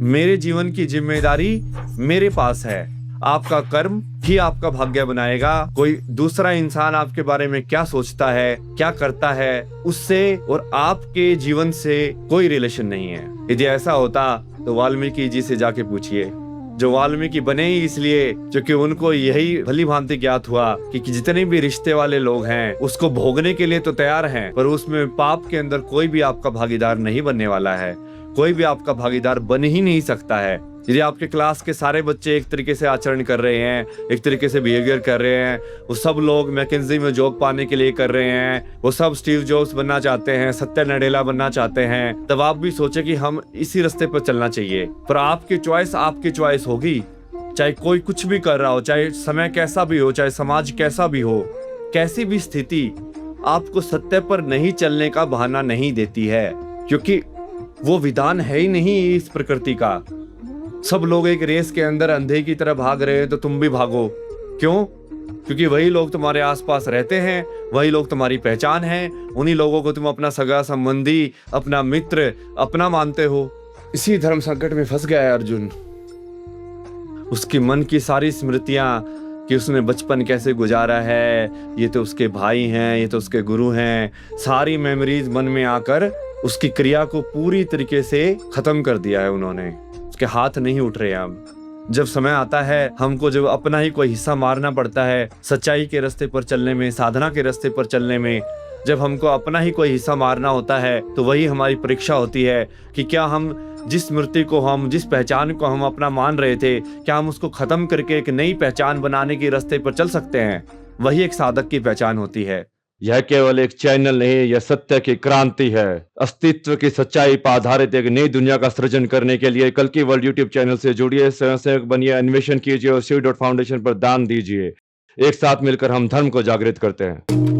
मेरे जीवन की जिम्मेदारी मेरे पास है। आपका कर्म ही आपका भाग्य बनाएगा। कोई दूसरा इंसान आपके बारे में क्या सोचता है, क्या करता है, उससे और आपके जीवन से कोई रिलेशन नहीं है। यदि ऐसा होता तो वाल्मीकि जी से जाके पूछिए। जो वाल्मीकि बने ही इसलिए क्योंकि उनको यही भली भांति ज्ञात हुआ कि जितने भी रिश्ते वाले लोग हैं उसको भोगने के लिए तो तैयार हैं, पर उसमें पाप के अंदर कोई भी आपका भागीदार नहीं बनने वाला है। कोई भी आपका भागीदार बन ही नहीं सकता है। यदि आपके क्लास के सारे बच्चे एक तरीके से आचरण कर रहे हैं, एक तरीके से बिहेवियर कर रहे हैं, वो सब लोग मैकेंजी में जॉब पाने के लिए कर रहे हैं, वो सब स्टीव जॉब्स बनना चाहते हैं, सत्या नडेला बनना चाहते हैं, तब आप भी सोचे कि हम इसी रास्ते पर चलना चाहिए। पर आपकी चॉइस होगी। चाहे कोई कुछ भी कर रहा हो, चाहे समय कैसा भी हो, चाहे समाज कैसा भी हो, कैसी भी स्थिति आपको सत्य पर नहीं चलने का बहाना नहीं देती है, क्योंकि वो विधान है ही नहीं इस प्रकृति का। सब लोग एक रेस के अंदर अंधे की तरह भाग रहे हैं तो तुम भी भागो। क्यों? क्योंकि वही लोग तुम्हारे आसपास रहते हैं, वही लोग तुम्हारी पहचान है, उन्हीं लोगों को तुम अपना सगा संबंधी, अपना मित्र, अपना मानते हो। इसी धर्म संकट में फंस गया है अर्जुन। उसके मन की सारी स्मृतियां कि उसने बचपन कैसे गुजारा है, ये तो उसके भाई हैं, ये तो उसके गुरु हैं, सारी मेमोरीज मन में आकर उसकी क्रिया को पूरी तरीके से खत्म कर दिया है उन्होंने। उसके हाथ नहीं उठ रहे। अब जब समय आता है हमको जब अपना ही कोई हिस्सा मारना पड़ता है सच्चाई के रास्ते पर चलने में, साधना के रास्ते पर चलने में, जब हमको अपना ही कोई हिस्सा मारना होता है तो वही हमारी परीक्षा होती है कि क्या हम जिस स्मृति को, हम जिस पहचान को हम अपना मान रहे थे, क्या हम उसको खत्म करके एक नई पहचान बनाने के रास्ते पर चल सकते हैं। वही एक साधक की पहचान होती है। यह केवल एक चैनल नहीं, यह सत्य की क्रांति है। अस्तित्व की सच्चाई पर आधारित एक नई दुनिया का सृजन करने के लिए कल की वर्ल्ड यूट्यूब चैनल से जुड़िए, स्वयंसेवक बनिए, अन्वेषण कीजिए और शिव.फाउंडेशन पर दान दीजिए। एक साथ मिलकर हम धर्म को जागृत करते हैं।